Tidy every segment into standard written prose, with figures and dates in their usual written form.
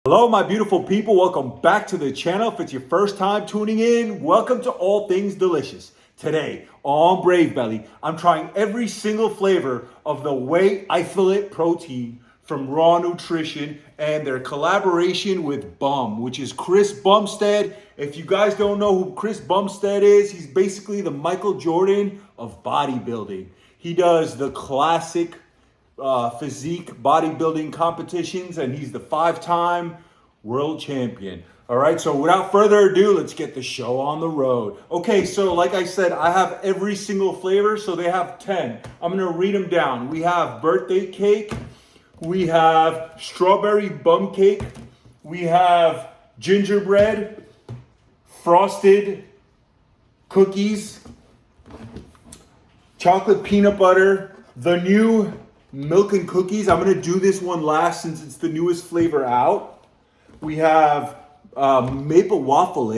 Hello, my beautiful people. Welcome back to the channel. If it's your first time tuning in, welcome to All Things Delicious. Today on Brave Belly, I'm trying every single flavor of the Whey Isolate protein from Raw Nutrition and their collaboration with BUM, which is Chris Bumstead. If you guys don't know who Chris Bumstead is, he's basically the Michael Jordan of bodybuilding. He does the classic physique bodybuilding competitions, and he's the 5-time world champion. All right, so without further ado, let's get the show on the road. Okay, so like I said, I have every single flavor, so they have 10. I'm gonna read them down. We have birthday cake, we have strawberry bum cake, we have gingerbread, frosted cookies, chocolate peanut butter, the new milk and cookies. I'm gonna do this one last since it's the newest flavor out. We have maple waffle,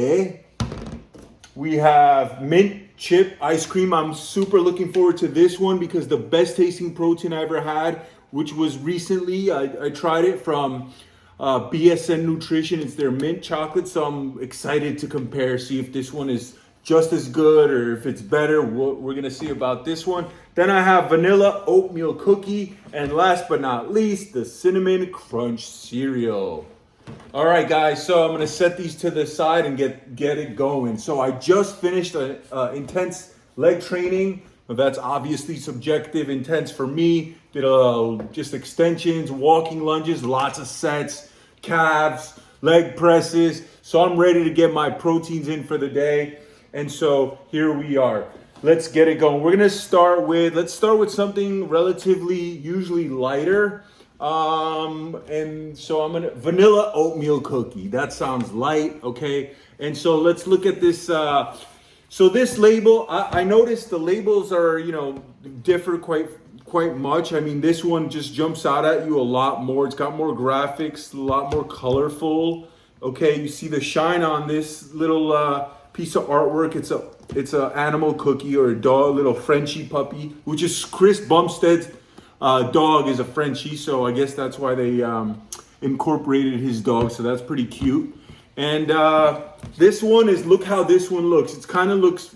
We have mint chip ice cream. I'm super looking forward to this one because the best tasting protein I ever had, which was recently, I tried it from BSN Nutrition. It's their mint chocolate, so I'm excited to compare, see if this one is just as good or if it's better. We're gonna see about this one. Then I have vanilla oatmeal cookie, and last but not least, the cinnamon crunch cereal. All right, guys, so I'm gonna set these to the side and get it going. So I just finished an intense leg training. That's obviously subjective, intense for me. Did just extensions, walking lunges, lots of sets, calves, leg presses. So I'm ready to get my proteins in for the day. And so here we are. Let's get it going. We're gonna start with something relatively usually lighter. And so I'm gonna vanilla oatmeal cookie. That sounds light, okay? And so let's look at this. So this label, I noticed the labels are, differ quite much. I mean, this one just jumps out at you a lot more. It's got more graphics, a lot more colorful. Okay, you see the shine on this little piece of artwork. It's a animal cookie or a dog, little Frenchie puppy, which is Chris Bumstead's dog is a Frenchie, so I guess that's why they incorporated his dog. So that's pretty cute. And this one is, look how this one looks. It kind of looks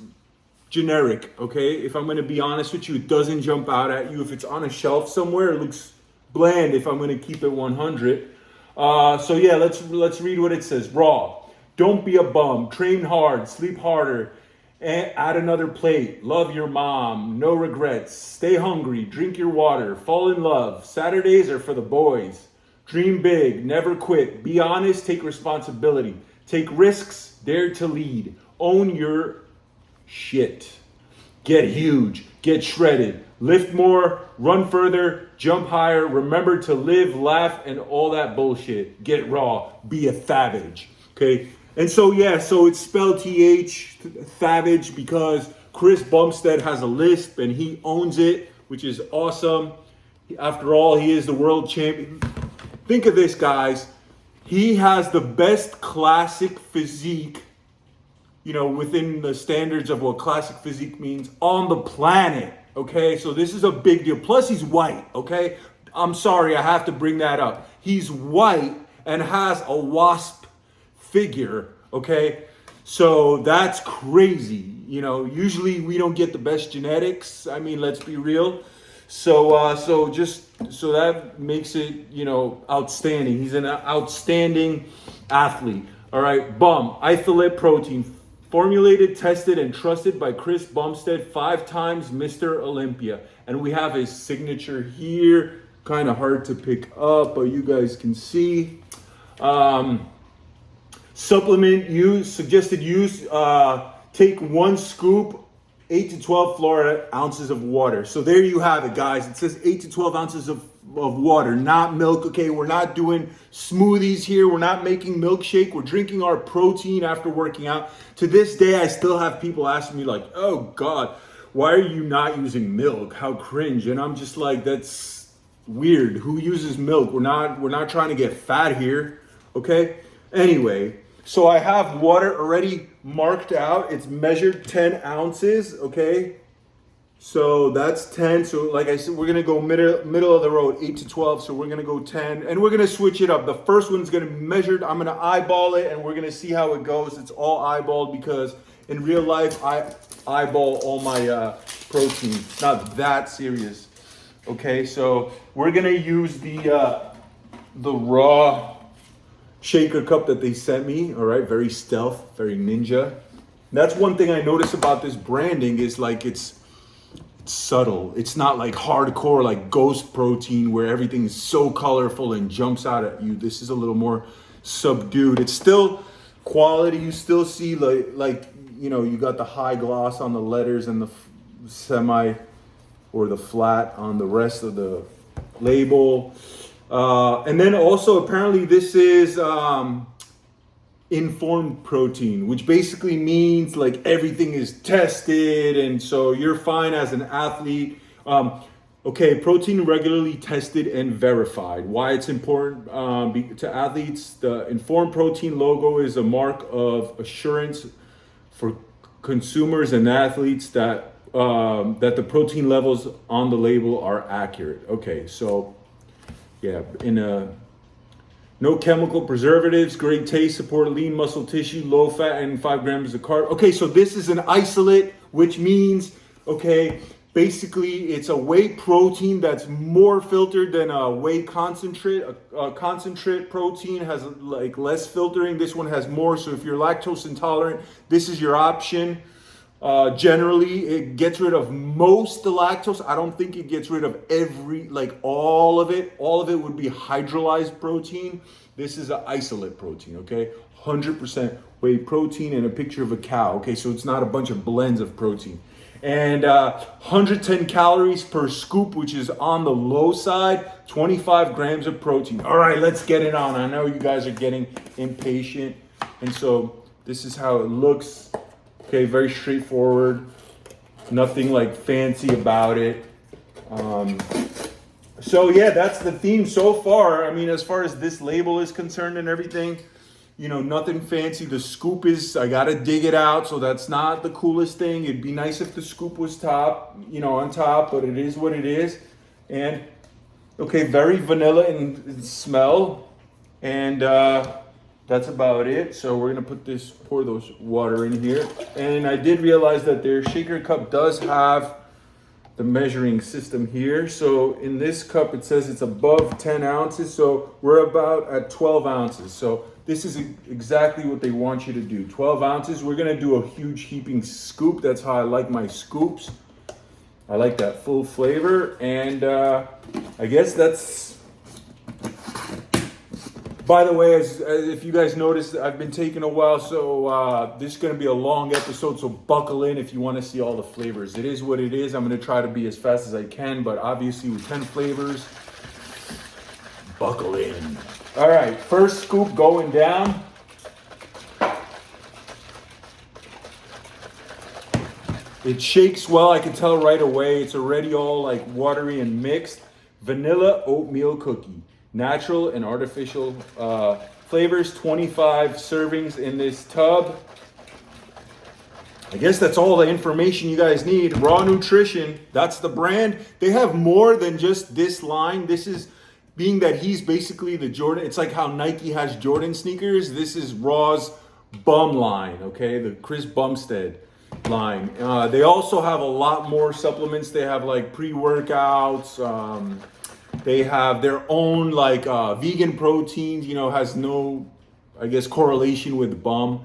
generic, okay? If I'm gonna be honest with you, it doesn't jump out at you. If it's on a shelf somewhere, it looks bland if I'm gonna keep it 100. So yeah, let's read what it says. Raw. Don't be a bum. Train hard. Sleep harder. Add another plate. Love your mom. No regrets. Stay hungry. Drink your water. Fall in love. Saturdays are for the boys. Dream big. Never quit. Be honest. Take responsibility. Take risks. Dare to lead. Own your shit. Get huge. Get shredded. Lift more. Run further. Jump higher. Remember to live, laugh, and all that bullshit. Get raw. Be a savage. Okay? And so, yeah, so it's spelled TH, Savage, because Chris Bumstead has a lisp and he owns it, which is awesome. After all, he is the world champion. Think of this, guys. He has the best classic physique, within the standards of what classic physique means on the planet, okay? So this is a big deal. Plus, he's white, okay? I'm sorry, I have to bring that up. He's white and has a wasp figure, okay? So that's crazy. Usually we don't get the best genetics. I mean, let's be real. So that makes it, outstanding. He's an outstanding athlete. All right, BUM, Isolate protein, formulated, tested, and trusted by Chris Bumstead, 5 times Mr. Olympia. And we have his signature here. Kind of hard to pick up, but you guys can see. Supplement use, suggested use, take 1 scoop, 8 to 12 Florida ounces of water. So there you have it, guys. It says 8 to 12 ounces of water, not milk. Okay, we're not doing smoothies here. We're not making milkshake. We're drinking our protein after working out. To this day, I still have people asking me like, oh God, why are you not using milk? How cringe. And I'm just like, that's weird. Who uses milk? We're not trying to get fat here. Okay, anyway. So I have water already marked out. It's measured 10 ounces, okay? So that's 10. So like I said, we're gonna go middle of the road, 8 to 12. So we're gonna go 10, and we're gonna switch it up. The first one's gonna be measured. I'm gonna eyeball it, and we're gonna see how it goes. It's all eyeballed because in real life I eyeball all my protein. It's not that serious. Okay, so we're gonna use the raw shaker cup that they sent me. All right, very stealth, very ninja. That's one thing I notice about this branding is like it's subtle. It's not like hardcore like Ghost Protein where everything is so colorful and jumps out at you. This is a little more subdued. It's still quality. You still see like you know, you got the high gloss on the letters and the semi or the flat on the rest of the label. And then also apparently this is informed protein, which basically means like everything is tested, and so you're fine as an athlete. Okay, protein regularly tested and verified. Why it's important to athletes? The informed protein logo is a mark of assurance for consumers and athletes that that the protein levels on the label are accurate. Okay, so yeah, no chemical preservatives, great taste, support lean muscle tissue, low fat, and 5 grams of carb. Okay, so this is an isolate, which means, okay, basically it's a whey protein that's more filtered than a whey concentrate. A concentrate protein has like less filtering. This one has more, so if you're lactose intolerant, this is your option. Generally, it gets rid of most the lactose. I don't think it gets rid of all of it. All of it would be hydrolyzed protein. This is an isolate protein, okay? 100% whey protein and a picture of a cow, okay? So it's not a bunch of blends of protein. And 110 calories per scoop, which is on the low side, 25 grams of protein. All right, let's get it on. I know you guys are getting impatient. And so this is how it looks. Okay, very straightforward, nothing like fancy about it. So yeah, that's the theme so far. I mean, as far as this label is concerned and everything, you know, nothing fancy. The scoop is, I gotta dig it out, so that's not the coolest thing. It'd be nice if the scoop was on top, but it is what it is. And okay, very vanilla in smell, and that's about it. So we're gonna pour those water in here. And I did realize that their shaker cup does have the measuring system here. So in this cup, it says it's above 10 ounces. So we're about at 12 ounces. So this is exactly what they want you to do. 12 ounces. We're gonna do a huge heaping scoop. That's how I like my scoops. I like that full flavor. And I guess that's, by the way, as if you guys noticed, I've been taking a while, so this is going to be a long episode, so buckle in if you want to see all the flavors. It is what it is. I'm going to try to be as fast as I can, but obviously with 10 flavors, buckle in. All right, first scoop going down. It shakes well, I can tell right away. It's already all like watery and mixed. Vanilla oatmeal cookie. Natural and artificial flavors, 25 servings in this tub. I guess that's all the information you guys need. Raw Nutrition, that's the brand. They have more than just this line. This is, being that he's basically the Jordan, it's like how Nike has Jordan sneakers. This is Raw's Bum line, okay? The Chris Bumstead line. They also have a lot more supplements. They have like pre-workouts, they have their own like vegan proteins, you know, has no, I guess, correlation with BUM.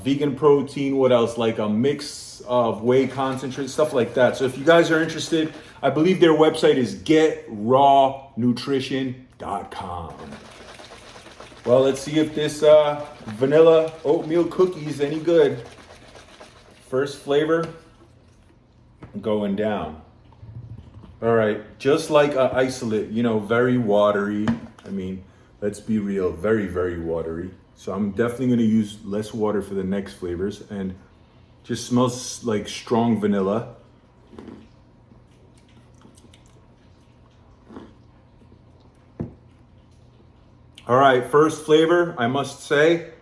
Vegan protein, what else? Like a mix of whey concentrate, stuff like that. So if you guys are interested, I believe their website is getrawnutrition.com. Well, let's see if this vanilla oatmeal cookie is any good. First flavor, going down. All right, just like isolate, you know, very watery. I mean, let's be real, very, very watery. So I'm definitely gonna use less water for the next flavors, and just smells like strong vanilla. All right, first flavor, I must say,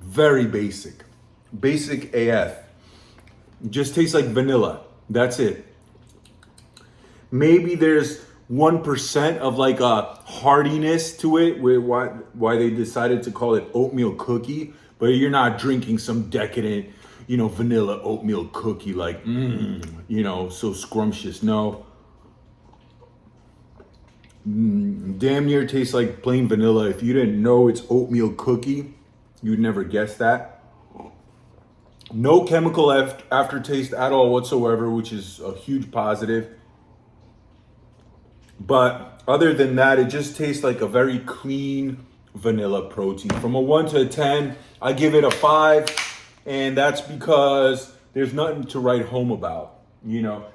very basic, Basic AF. It just tastes like vanilla. That's it. Maybe there's 1% of like a hardiness to it, why they decided to call it oatmeal cookie, but you're not drinking some decadent, vanilla oatmeal cookie like, so scrumptious. No. Damn near tastes like plain vanilla. If you didn't know it's oatmeal cookie, you'd never guess that. No chemical aftertaste at all whatsoever, which is a huge positive. But other than that, it just tastes like a very clean vanilla protein. From a 1 to a 10, I give it a 5. And that's because there's nothing to write home about.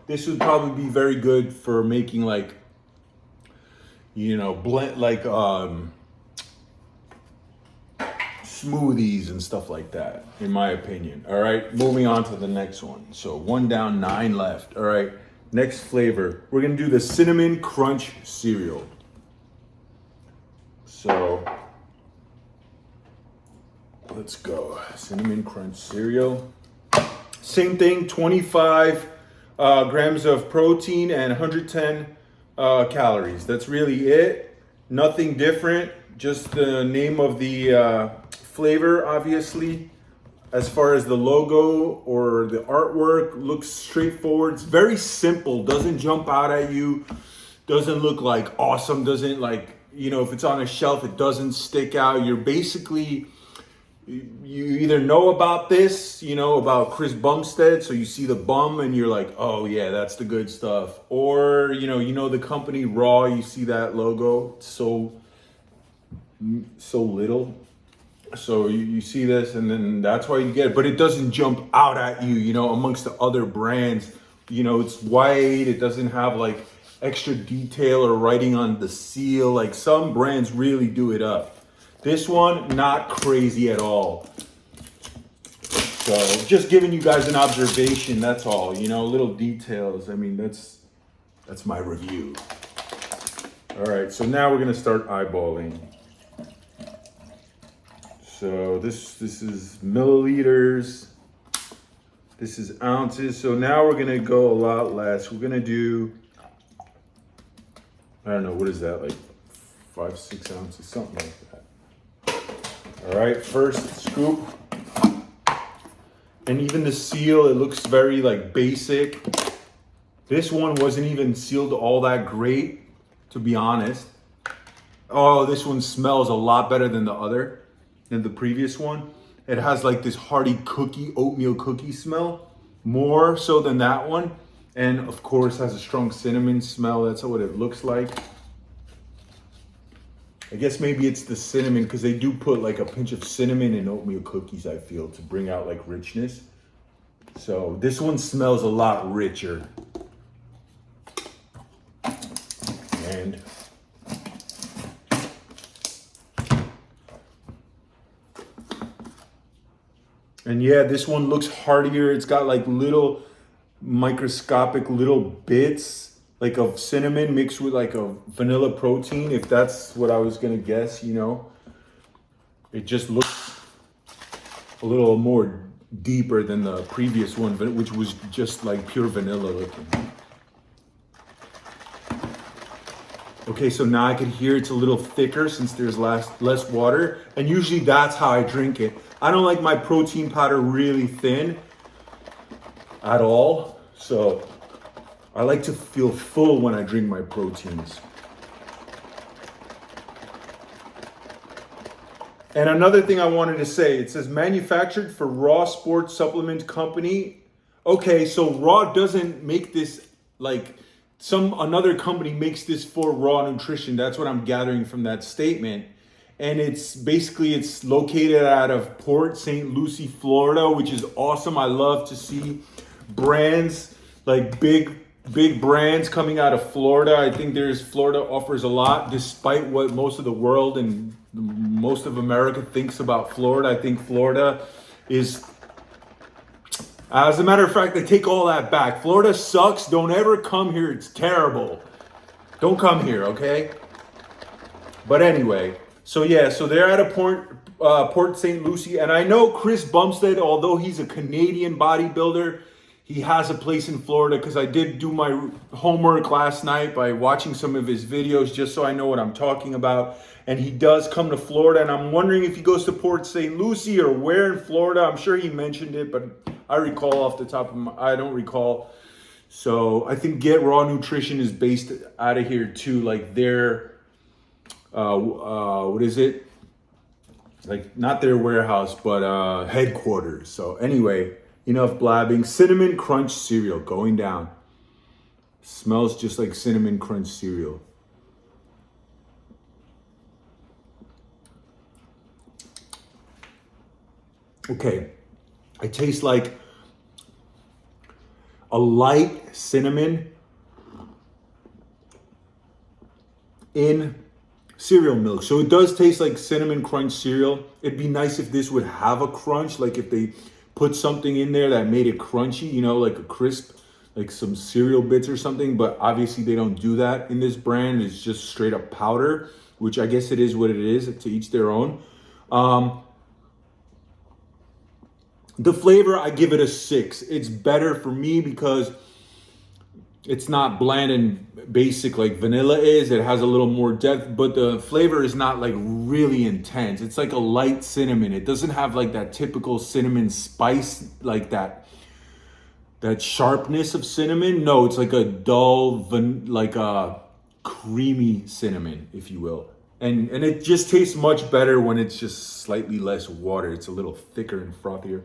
This would probably be very good for making like, blend like smoothies and stuff like that, in my opinion. All right, moving on to the next one. So 1 down, 9 left. All right. Next flavor, we're gonna do the Cinnamon Crunch cereal. So let's go. Cinnamon Crunch cereal. Same thing, 25 grams of protein and 110 calories. That's really it. Nothing different. Just the name of the flavor, obviously. As far as the logo or the artwork, looks straightforward. It's very simple, doesn't jump out at you, doesn't look like awesome, doesn't like, if it's on a shelf, it doesn't stick out. You're basically, you either know about this, about Chris Bumstead, so you see the bum and you're like, oh yeah, that's the good stuff. Or, the company Raw, you see that logo, so little. So you see this, and then that's why you get it. But it doesn't jump out at you, amongst the other brands. It's white. It doesn't have like extra detail or writing on the seal. Like some brands really do it up. This one, not crazy at all. So just giving you guys an observation, that's all. Little details. I mean, that's my review. All right, so now we're gonna start eyeballing. So this is milliliters, this is ounces. So now we're gonna go a lot less. We're gonna do, I don't know, what is that, like 5-6 ounces, something like that. All right, first scoop. And even the seal, it looks very like basic. This one wasn't even sealed all that great, to be honest. Oh, this one smells a lot better than the previous one. It has like this hearty oatmeal cookie smell, more so than that one. And of course has a strong cinnamon smell. That's what it looks like. I guess maybe it's the cinnamon, because they do put like a pinch of cinnamon in oatmeal cookies, I feel, to bring out like richness. So this one smells a lot richer. And yeah, this one looks heartier. It's got like little microscopic little bits like of cinnamon mixed with like a vanilla protein, if that's what I was gonna guess. It just looks a little more deeper than the previous one, which was just like pure vanilla looking. Okay, so now I can hear it's a little thicker since there's less water, and usually that's how I drink it. I don't like my protein powder really thin at all, so I like to feel full when I drink my proteins. And another thing I wanted to say, it says manufactured for Raw Sports Supplement Company. Okay, so Raw doesn't make this like another company makes this for Raw Nutrition. That's what I'm gathering from that statement. And it's located out of Port St. Lucie, Florida, which is awesome. I love to see brands, like big brands coming out of Florida. I think Florida offers a lot, despite what most of the world and most of America thinks about Florida. I think Florida is, as a matter of fact, I take all that back. Florida sucks. Don't ever come here. It's terrible. Don't come here, okay? But anyway, so they're at a Port St. Lucie. And I know Chris Bumstead, although he's a Canadian bodybuilder, he has a place in Florida, because I did do my homework last night by watching some of his videos just so I know what I'm talking about. And he does come to Florida, and I'm wondering if he goes to Port St. Lucie or where in Florida. I'm sure he mentioned it, but I recall off the top of my, I don't recall. So I think Get Raw Nutrition is based out of here too, like their, what is it? Like not their warehouse, but headquarters. So anyway, enough blabbing. Cinnamon Crunch cereal going down. Smells just like Cinnamon Crunch cereal. Okay, it tastes like a light cinnamon in cereal milk. So it does taste like Cinnamon Crunch cereal. It'd be nice if this would have a crunch, like if they put something in there that made it crunchy, like a crisp, like some cereal bits or something. But obviously they don't do that in this brand. It's just straight up powder, which I guess it is what it is, to each their own. The flavor, I give it a 6. It's better for me because it's not bland and basic like vanilla is. It has a little more depth, but the flavor is not like really intense. It's like a light cinnamon. It doesn't have like that typical cinnamon spice, like that sharpness of cinnamon. No, it's like a dull, like a creamy cinnamon, if you will. And it just tastes much better when it's just slightly less water. It's a little thicker and frothier.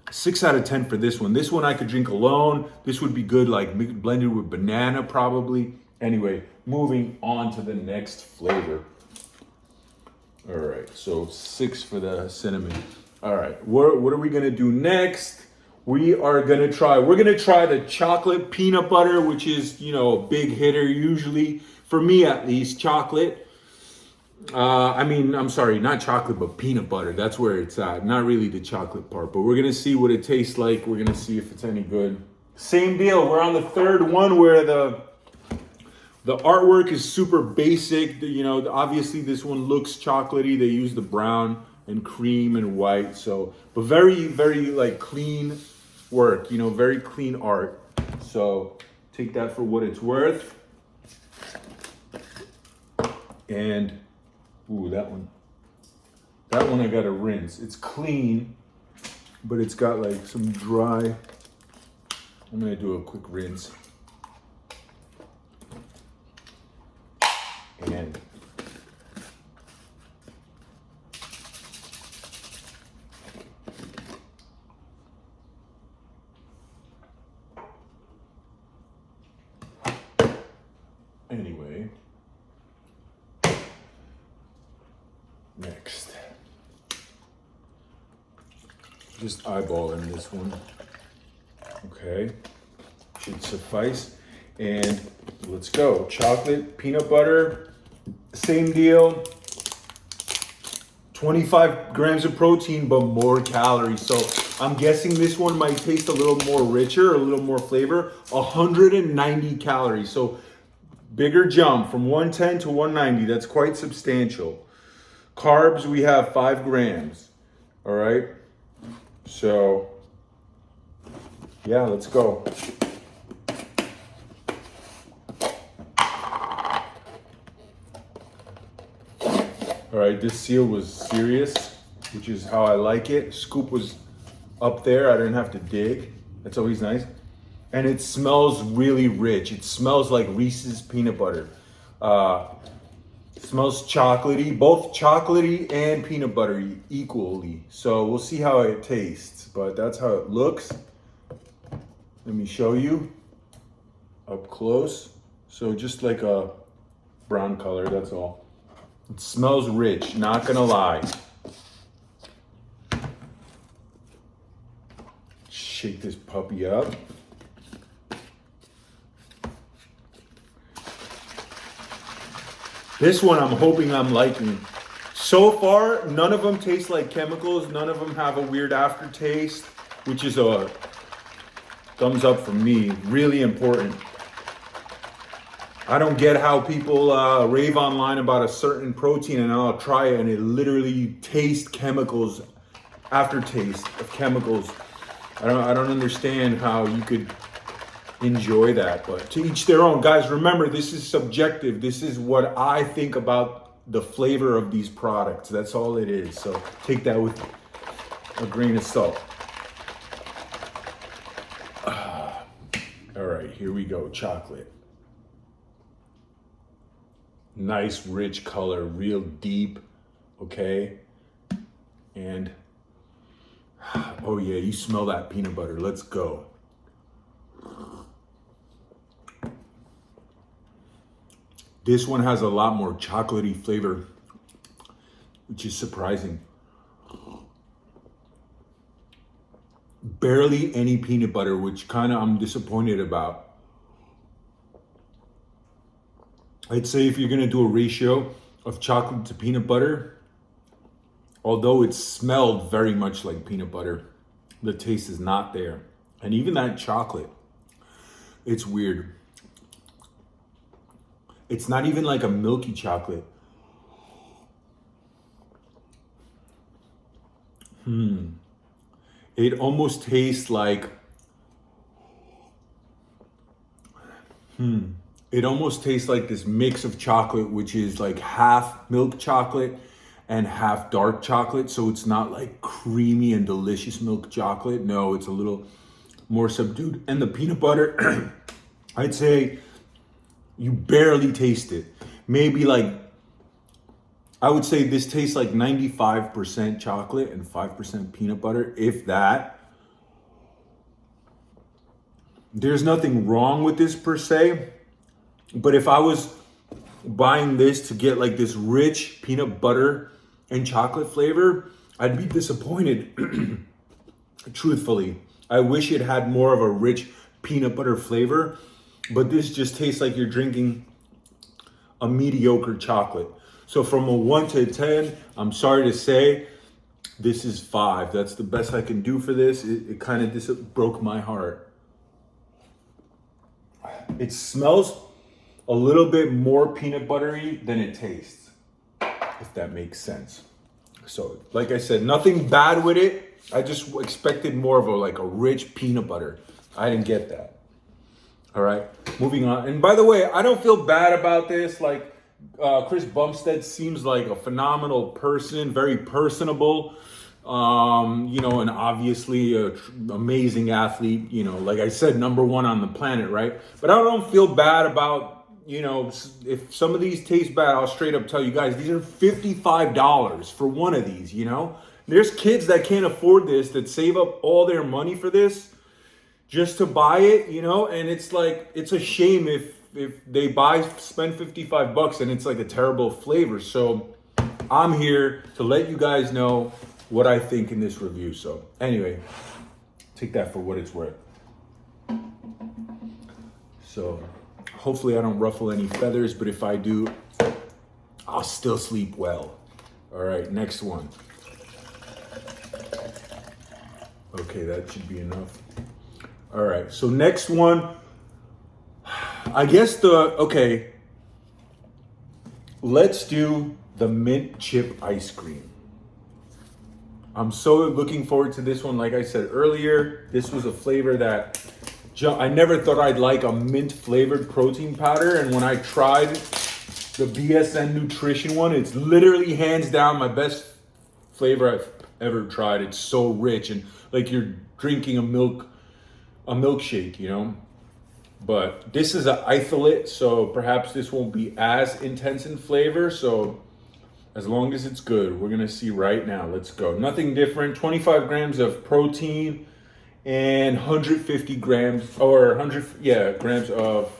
6 out of 10 for this one. This one I could drink alone. This would be good, like blended with banana probably. Anyway, moving on to the next flavor. All right, so 6 for the cinnamon. All right, what are we gonna do next? We're gonna try the chocolate peanut butter, which is, a big hitter usually, for me at least, chocolate. I'm sorry, not chocolate, but peanut butter. That's where it's at. Not really the chocolate part, but we're going to see what it tastes like. We're going to see if it's any good. Same deal. We're on the third one where the artwork is super basic. Obviously this one looks chocolatey. They use the brown and cream and white. So, but very, very like clean work, very clean art. So take that for what it's worth. And ooh, that one I gotta rinse. It's clean, but it's got like some dry. I'm gonna do a quick rinse. And anyway. Next, just eyeballing this one. Okay, should suffice. And let's go. Chocolate, peanut butter, same deal. 25 grams of protein, but more calories. So I'm guessing this one might taste a little more richer, a little more flavor. 190 calories. So bigger jump from 110 to 190. That's quite substantial. Carbs, we have 5 grams. All right. So, yeah, let's go. All right, this seal was serious, which is how I like it. Scoop was up there. I didn't have to dig. That's always nice. And it smells really rich. It smells like Reese's peanut butter. Smells chocolatey, both chocolatey and peanut buttery equally. So we'll see how it tastes, but that's how it looks. Let me show you up close. So just like a brown color, that's all. It smells rich, not gonna lie. Shake this puppy up. This one I'm hoping I'm liking. So far, none of them taste like chemicals. None of them have a weird aftertaste, which is a thumbs up from me. Really important. I don't get how people rave online about a certain protein, and I'll try it and it literally tastes chemicals, aftertaste of chemicals. I don't understand how you could enjoy that, but to each their own. Guys, remember, this is subjective. This is what I think about the flavor of these products. That's all it is. So take that with a grain of salt. All right, here we go. Chocolate. Nice, rich color, real deep. Okay. And, oh yeah, you smell that peanut butter. Let's go. This one has a lot more chocolatey flavor, which is surprising. Barely any peanut butter, which kind of I'm disappointed about. I'd say if you're gonna do a ratio of chocolate to peanut butter, although it smelled very much like peanut butter, the taste is not there. And even that chocolate, it's weird. It's not even like a milky chocolate. It almost tastes like, it almost tastes like this mix of chocolate, which is like half milk chocolate and half dark chocolate. So it's not like creamy and delicious milk chocolate. No, it's a little more subdued. And the peanut butter, I'd say you barely taste it. Maybe like, I would say this tastes like 95% chocolate and 5% peanut butter, if that. There's nothing wrong with this per se, but if I was buying this to get like this rich peanut butter and chocolate flavor, I'd be disappointed. Truthfully, I wish it had more of a rich peanut butter flavor, but this just tastes like you're drinking a mediocre chocolate. So from a 1 to a 10, I'm sorry to say, this is 5. That's the best I can do for this. It kind of broke my heart. It smells a little bit more peanut buttery than it tastes, if that makes sense. So like I said, nothing bad with it. I just expected more of a rich peanut butter. I didn't get that. All right, moving on. And by the way, I don't feel bad about this. Like, Chris Bumstead seems like a phenomenal person, very personable, and obviously an amazing athlete, like I said, #1 on the planet, right? But I don't feel bad about, if some of these taste bad, I'll straight up tell you guys, these are $55 for one of these, There's kids that can't afford this, that save up all their money for this just to buy it, and it's like, it's a shame if they spend $55 and it's like a terrible flavor. So I'm here to let you guys know what I think in this review. So anyway, take that for what it's worth. So hopefully I don't ruffle any feathers, but if I do, I'll still sleep well. All right, next one. Okay, that should be enough. All right, so next one, I guess let's do the mint chip ice cream. I'm so looking forward to this one. Like I said earlier, this was a flavor that I never thought I'd like, a mint flavored protein powder. And when I tried the BSN Nutrition one, it's literally hands down my best flavor I've ever tried. It's so rich and like you're drinking a milkshake, But this is an isolate, so perhaps this won't be as intense in flavor. So as long as it's good, we're gonna see right now. Let's go. Nothing different. 25 grams of protein and 150 grams grams of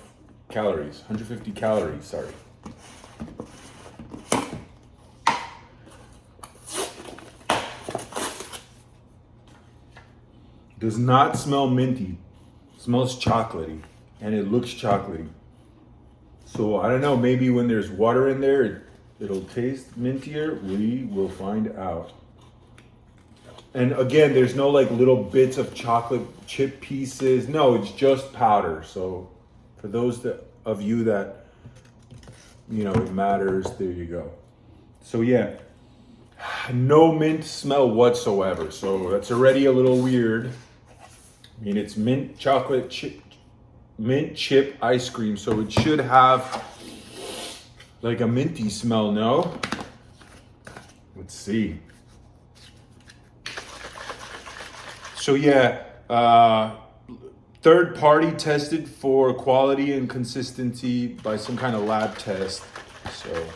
calories. 150 calories, sorry. Does not smell minty. Smells chocolatey. And it looks chocolatey. So I don't know, maybe when there's water in there, it'll taste mintier. We will find out. And again, there's no like little bits of chocolate chip pieces. No, it's just powder. So for those of you that you know, it matters. There you go. So yeah, no mint smell whatsoever. So that's already a little weird. I mean, it's mint chocolate chip, mint chip ice cream. So it should have like a minty smell, no? Let's see. So yeah, third party tested for quality and consistency by some kind of lab test. So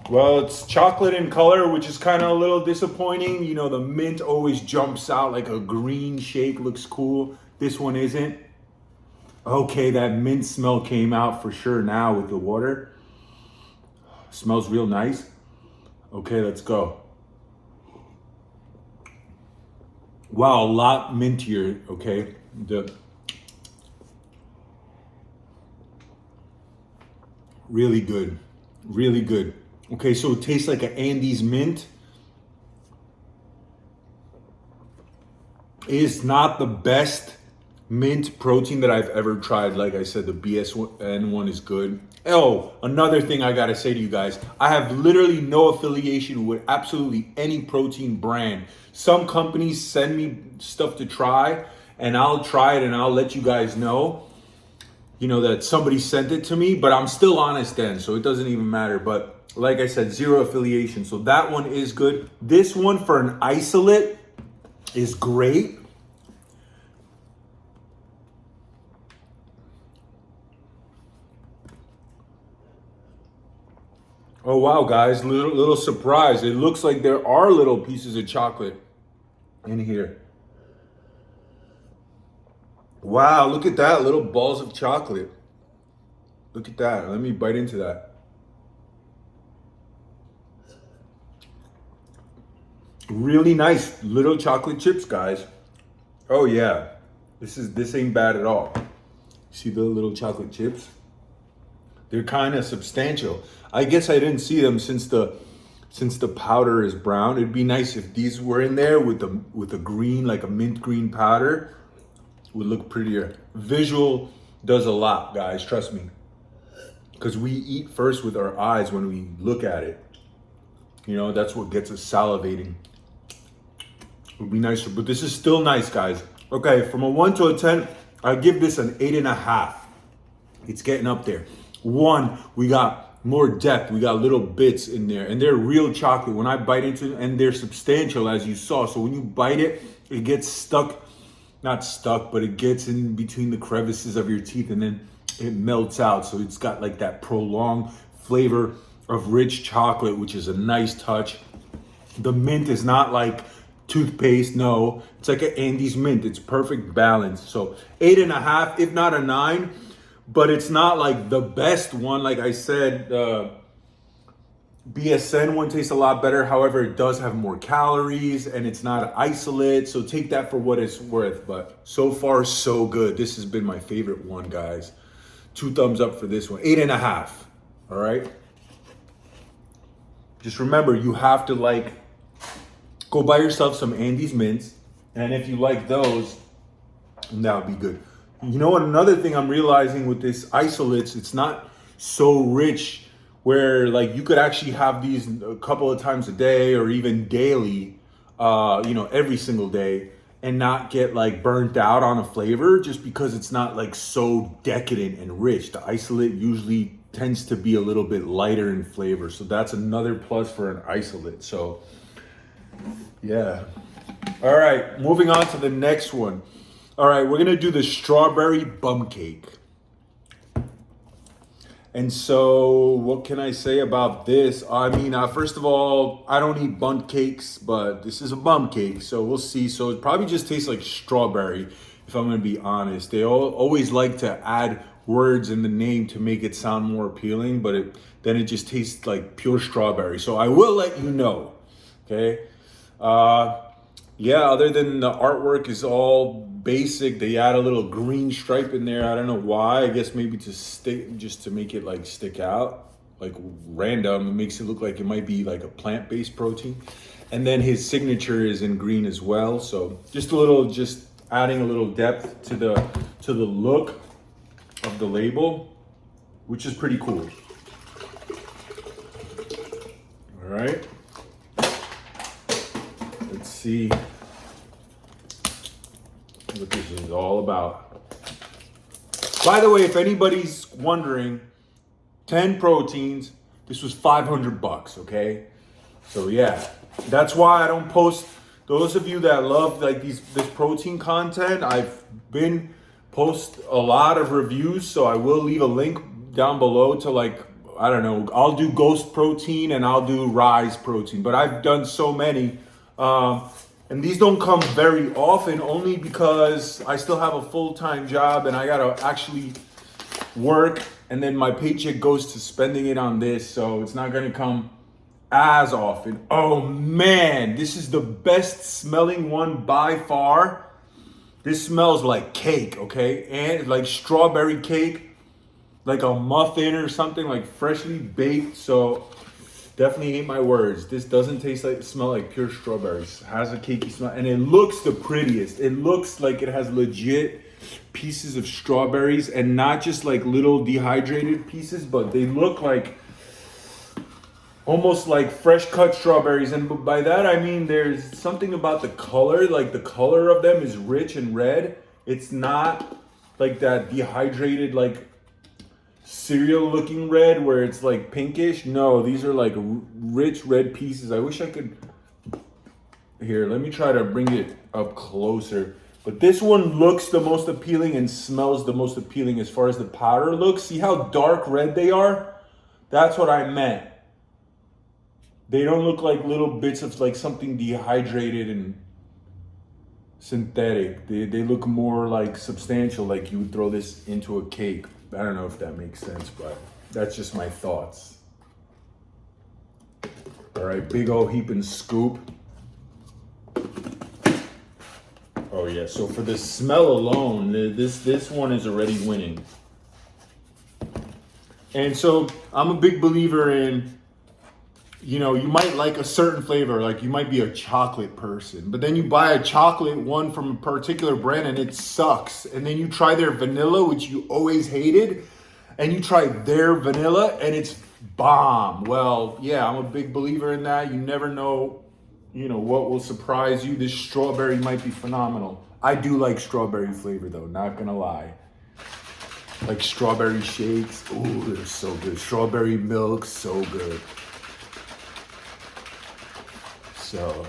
well, it's chocolate in color, which is kind of a little disappointing. You know, the mint always jumps out like a green shake, looks cool. This one isn't. Okay, that mint smell came out for sure now with the water. Smells real nice. Okay, let's go. Wow, a lot mintier, okay? Really good, really good. Okay, so it tastes like an Andes mint. It is not the best mint protein that I've ever tried. Like I said, the BSN one is good. Oh, another thing I gotta say to you guys, I have literally no affiliation with absolutely any protein brand. Some companies send me stuff to try and I'll try it and I'll let you guys know, you know, that somebody sent it to me, but I'm still honest then, so it doesn't even matter. But like I said, zero affiliation. So that one is good. This one for an isolate is great. Oh wow, guys, little surprise. It looks like there are little pieces of chocolate in here. Wow, look at that, little balls of chocolate. Look at that. Let me bite into that. Really nice little chocolate chips, guys. Oh yeah. This ain't bad at all. See the little chocolate chips? They're kind of substantial. I guess I didn't see them since the powder is brown. It'd be nice if these were in there with the green, like a mint green powder. Would look prettier. Visual does a lot, guys, trust me. Because we eat first with our eyes when we look at it. You know, that's what gets us salivating. It would be nicer, but this is still nice, guys. Okay, from a 1 to a 10, I give this an 8.5. It's getting up there. 1, we got more depth. We got little bits in there, and they're real chocolate. When I bite into it, and they're substantial, as you saw. So when you bite it, it gets stuck, not stuck, but it gets in between the crevices of your teeth, and then it melts out. So it's got like that prolonged flavor of rich chocolate, which is a nice touch. The mint is not like toothpaste, no. It's like an Andes mint. It's perfect balance. So 8.5, if not a 9. But it's not like the best one. Like I said, BSN one tastes a lot better. However, it does have more calories and it's not an isolate. So take that for what it's worth. But so far, so good. This has been my favorite one, guys. 2 thumbs up for this one. 8.5. All right. Just remember, you have to go buy yourself some Andes mints. And if you like those, that would be good. You know what? Another thing I'm realizing with this isolates, it's not so rich where like you could actually have these a couple of times a day or even daily, every single day and not get like burnt out on a flavor just because it's not like so decadent and rich. The isolate usually tends to be a little bit lighter in flavor. So that's another plus for an isolate. So yeah. All right, moving on to the next one. All right, we're gonna do the strawberry bum cake. And so what can I say about this? I mean, first of all, I don't eat bundt cakes, but this is a bum cake, so we'll see. So it probably just tastes like strawberry, if I'm gonna be honest. They always like to add words in the name to make it sound more appealing, but then it just tastes like pure strawberry. So I will let you know, okay? yeah, other than the artwork is all basic, they add a little green stripe in there. I don't know why. I guess maybe to stick, just to make it like stick out, like random. It makes it look like it might be like a plant-based protein. And then his signature is in green as well. So just a little, just adding a little depth to the look of the label, which is pretty cool. All right. Let's see what this is all about. By the way, if anybody's wondering, 10 proteins, this was $500, okay? So yeah, that's why I don't post. Those of you that love like this protein content, I've been post a lot of reviews, so I will leave a link down below to like, I don't know, I'll do Ghost Protein and I'll do Rise Protein, but I've done so many. And these don't come very often, only because I still have a full-time job and I gotta actually work, and then my paycheck goes to spending it on this, so it's not gonna come as often. Oh man, this is the best smelling one by far. This smells like cake, okay? And like strawberry cake, like a muffin or something, like freshly baked. So definitely ain't my words. This doesn't smell like pure strawberries. It has a cakey smell, and it looks the prettiest. It looks like it has legit pieces of strawberries, and not just like little dehydrated pieces, but they look like almost like fresh cut strawberries. And by that I mean there's something about the color, like the color of them is rich and red. It's not like that dehydrated like cereal looking red where it's like pinkish. No, these are like rich red pieces. I wish I could, here, let me try to bring it up closer. But this one looks the most appealing and smells the most appealing as far as the powder looks. See how dark red they are? That's what I meant. They don't look like little bits of like something dehydrated and synthetic. They look more like substantial, like you would throw this into a cake. I don't know if that makes sense, but that's just my thoughts. All right, big old heap and scoop. Oh yeah, so for the smell alone, this one is already winning. And so I'm a big believer in, you know, you might like a certain flavor, like you might be a chocolate person, but then you buy a chocolate one from a particular brand and it sucks. And then you try their vanilla, which you always hated, and you try their vanilla and it's bomb. Well, yeah, I'm a big believer in that. You never know, you know, what will surprise you. This strawberry might be phenomenal. I do like strawberry flavor though, not gonna lie. Like strawberry shakes, ooh, they're so good. Strawberry milk, so good. So,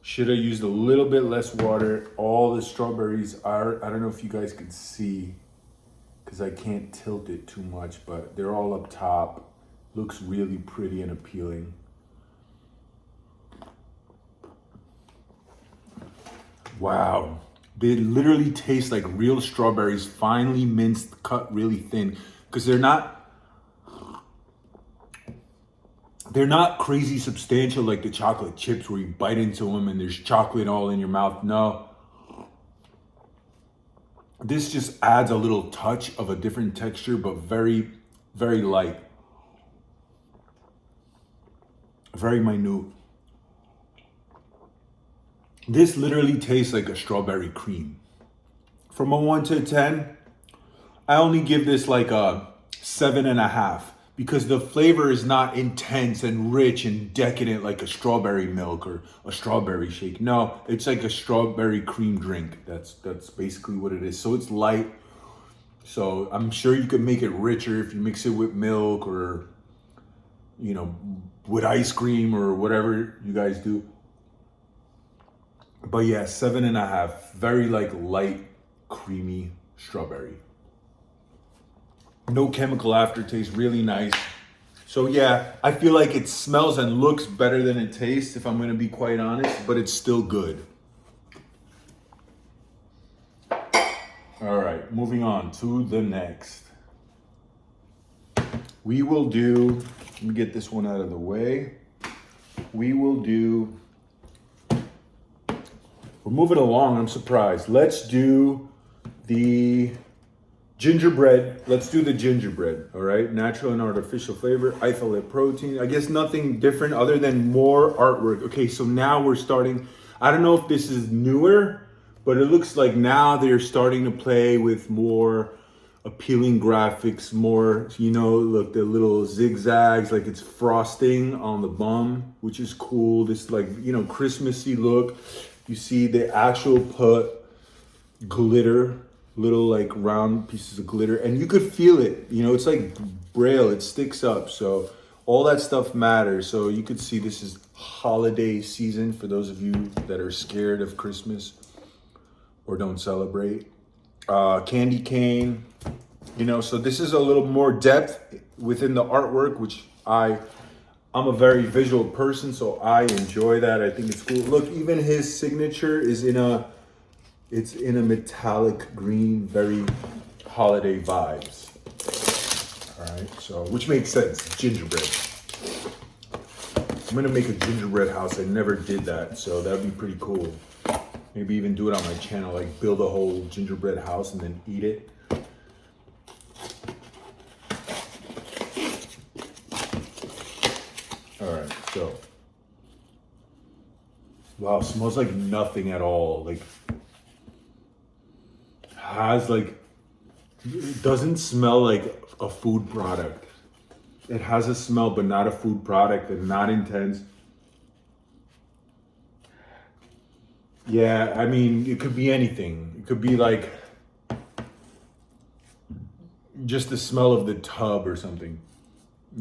should have used a little bit less water. All the strawberries are, I don't know if you guys can see because I can't tilt it too much, but they're all up top. Looks really pretty and appealing. Wow, they literally taste like real strawberries, finely minced, cut really thin, because they're not crazy substantial like the chocolate chips where you bite into them and there's chocolate all in your mouth. No, this just adds a little touch of a different texture, but very, very light, very minute. This literally tastes like a strawberry cream. From a 1 to 10, I only give this like a 7.5 because the flavor is not intense and rich and decadent like a strawberry milk or a strawberry shake. No, it's like a strawberry cream drink. That's basically what it is. So it's light. So I'm sure you could make it richer if you mix it with milk or, you know, with ice cream or whatever you guys do. But yeah, 7.5. Very like light, creamy strawberry. No chemical aftertaste, really nice. So yeah, I feel like it smells and looks better than it tastes, if I'm gonna be quite honest, but it's still good. All All right, moving on to the next. We will do, let me get this one out of the way. We will do, we're moving along, I'm surprised. Let's do the gingerbread. Let's do the gingerbread, all right? Natural and artificial flavor, isolate protein. I guess nothing different other than more artwork. Okay, so now we're starting, I don't know if this is newer, but it looks like now they're starting to play with more appealing graphics, more, you know, look, the little zigzags, like it's frosting on the bum, which is cool. This like, you know, Christmassy look. You see the actual put glitter, little like round pieces of glitter, and you could feel it, you know, it's like braille, it sticks up. So all that stuff matters. So you could see this is holiday season for those of you that are scared of Christmas or don't celebrate. Candy cane, you know, so this is a little more depth within the artwork, which I'm a very visual person, so I enjoy that. I think it's cool. Look, even his signature is it's in a metallic green, very holiday vibes. All right, so, which makes sense, gingerbread. I'm gonna make a gingerbread house. I never did that, so that'd be pretty cool. Maybe even do it on my channel, like build a whole gingerbread house and then eat it. All right, so. Wow, smells like nothing at all. Like, has like, it doesn't smell like a food product. It has a smell, but not a food product and not intense. Yeah, I mean, it could be anything. It could be like just the smell of the tub or something.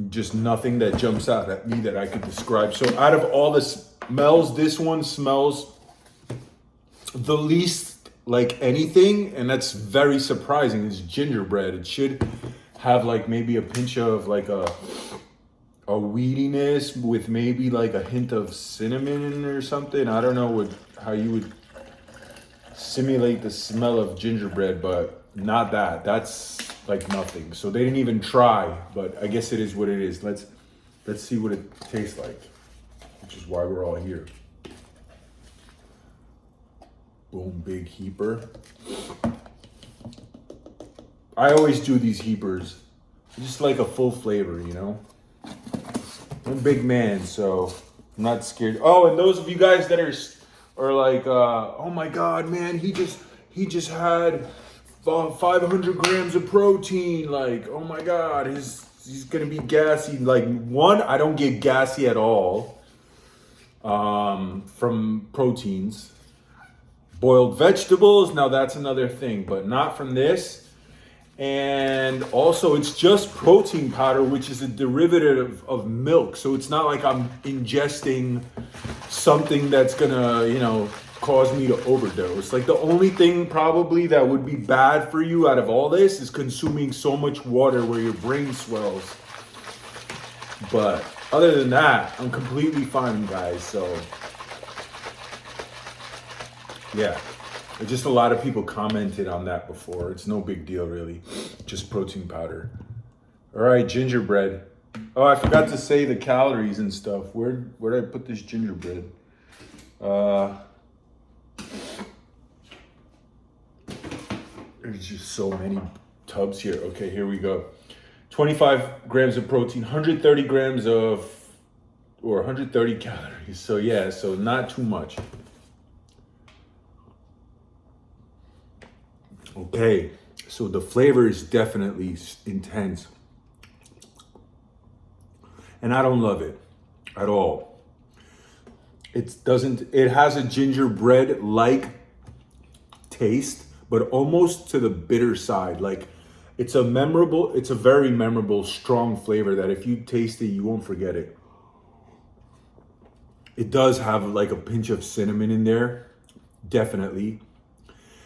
Just nothing that jumps out at me that I could describe. So out of all the smells, this one smells the least like anything, and that's very surprising. It's gingerbread. It should have like maybe a pinch of like a weediness with maybe like a hint of cinnamon or something. I don't know how you would simulate the smell of gingerbread, but not that. That's like nothing. So they didn't even try, but I guess it is what it is. Let's see what it tastes like, which is why we're all here. Boom, big heaper. I always do these heapers, just like a full flavor, you know? I'm a big man, so I'm not scared. Oh, and those of you guys that are like, oh my God, man, he just had 500 grams of protein. Like, oh my God, he's gonna be gassy. Like, one, I don't get gassy at all from proteins. Boiled vegetables, now that's another thing, but not from this. And also, it's just protein powder, which is a derivative of milk. So it's not like I'm ingesting something that's gonna, you know, cause me to overdose. Like, the only thing probably that would be bad for you out of all this is consuming so much water where your brain swells. But other than that, I'm completely fine, guys. So yeah. Just a lot of people commented on that before. It's no big deal, really. Just protein powder. All right, gingerbread. Oh, I forgot to say the calories and stuff. Where did I put this gingerbread? There's just so many tubs here. Okay, here we go. 25 grams of protein, 130 grams of, or 130 calories. So yeah, so not too much. Okay, so the flavor is definitely intense. And I don't love it at all. It has a gingerbread-like taste, but almost to the bitter side. Like, it's a very memorable, strong flavor that if you taste it, you won't forget it. It does have like a pinch of cinnamon in there, definitely.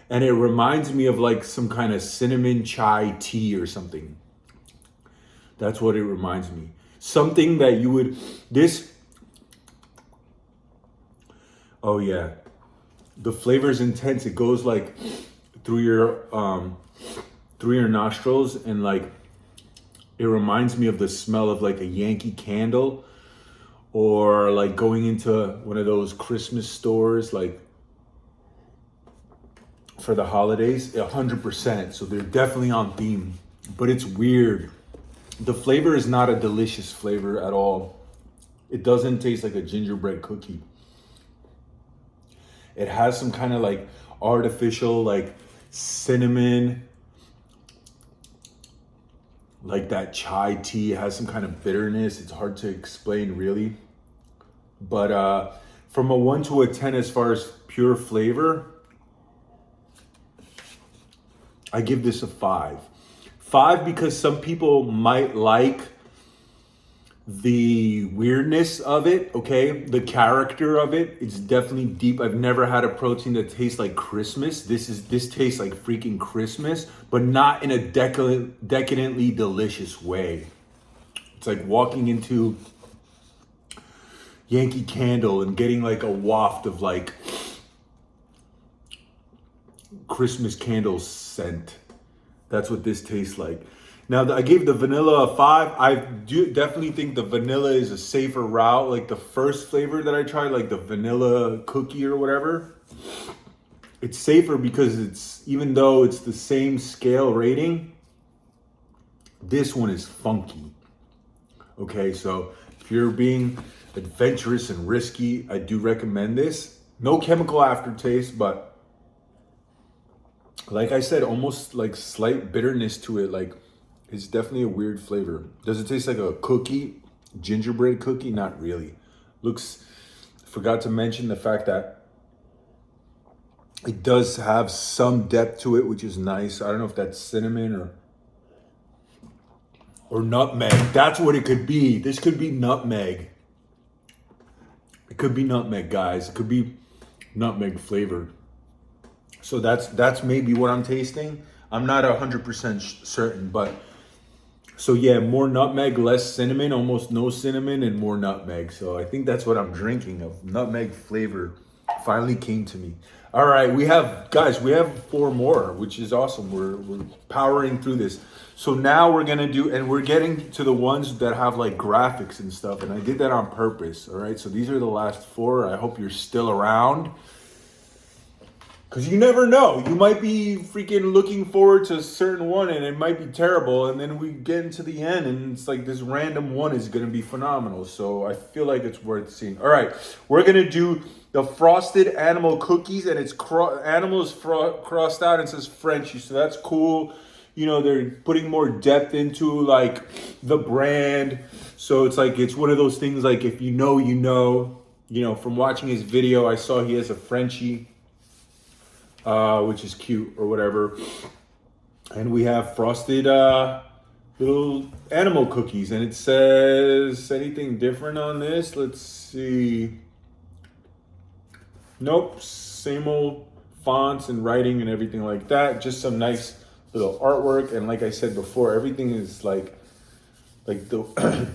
And it reminds me of like some kind of cinnamon chai tea or something. That's what it reminds me. Something that you would, oh yeah. The flavor is intense. It goes like through your nostrils, and like it reminds me of the smell of like a Yankee candle, or like going into one of those Christmas stores like for the holidays. 100%. So they're definitely on theme, but it's weird. The flavor is not a delicious flavor at all. It doesn't taste like a gingerbread cookie. It has some kind of like artificial like cinnamon, like that chai tea. It has some kind of bitterness. It's hard to explain really. But from a 1 to a 10 as far as pure flavor, I give this a 5. 5 because some people might like the weirdness of it, okay? The character of it, it's definitely deep. I've never had a protein that tastes like Christmas. This tastes like freaking Christmas, but not in a decadently delicious way. It's like walking into Yankee Candle and getting like a waft of like Christmas candle scent. That's what this tastes like. Now, I gave the vanilla a 5. I do definitely think the vanilla is a safer route. Like the first flavor that I tried, like the vanilla cookie or whatever, it's safer because it's, even though it's the same scale rating, this one is funky. Okay, so if you're being adventurous and risky, I do recommend this. No chemical aftertaste, but like I said, almost like slight bitterness to it. Like it's definitely a weird flavor. Does it taste like a cookie? Gingerbread cookie? Not really. Forgot to mention the fact that it does have some depth to it, which is nice. I don't know if that's cinnamon or nutmeg. That's what it could be. This could be nutmeg. It could be nutmeg, guys. It could be nutmeg flavored. So that's maybe what I'm tasting. I'm not 100% certain, but so yeah, more nutmeg, less cinnamon, almost no cinnamon, and more nutmeg. So I think that's what I'm drinking of. Nutmeg flavor finally came to me. All right, we have 4 more, which is awesome. We're powering through this. So now we're gonna do, and we're getting to the ones that have like graphics and stuff, and I did that on purpose. All right, so these are the last 4. I hope you're still around, because you never know. You might be freaking looking forward to a certain one and it might be terrible. And then we get into the end and it's like this random one is going to be phenomenal. So I feel like it's worth seeing. All right. We're going to do the frosted animal cookies, and it's animals crossed out and it says Frenchie. So that's cool. You know, they're putting more depth into like the brand. So it's like, it's one of those things like, if you know, from watching his video, I saw he has a Frenchie. Which is cute or whatever. And we have frosted little animal cookies. And it says anything different on this? Let's see. Nope, same old fonts and writing and everything like that. Just some nice little artwork. And like I said before, everything is like the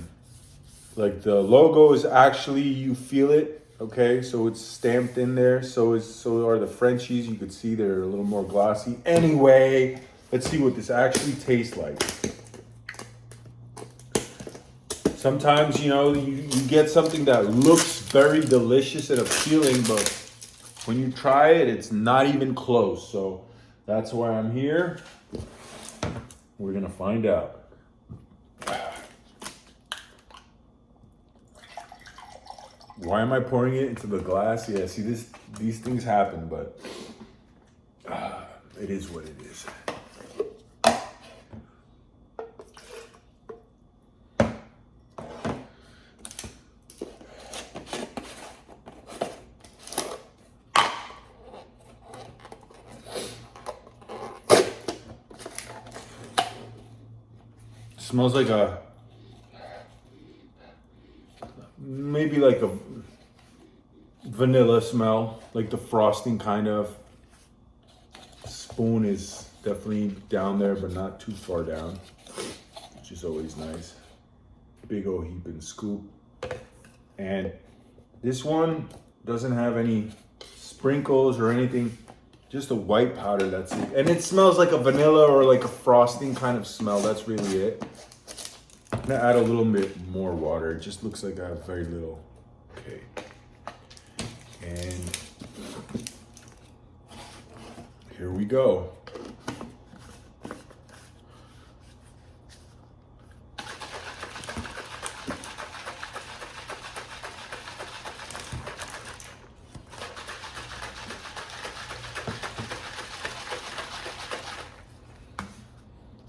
like the logo is actually, you feel it. Okay, so it's stamped in there. So are the Frenchies. You could see they're a little more glossy. Anyway, let's see what this actually tastes like. Sometimes, you get something that looks very delicious and appealing, but when you try it, it's not even close. So that's why I'm here. We're gonna find out. Why am I pouring it into the glass? Yeah, see, these things happen, but it is what it is. Smells like maybe like a vanilla smell, like the frosting kind of. Spoon is definitely down there, but not too far down, which is always nice. Big old heap and scoop. And this one doesn't have any sprinkles or anything. Just a white powder, that's it. And it smells like a vanilla or like a frosting kind of smell. That's really it. I'm gonna add a little bit more water. It just looks like I have very little. Okay. And here we go.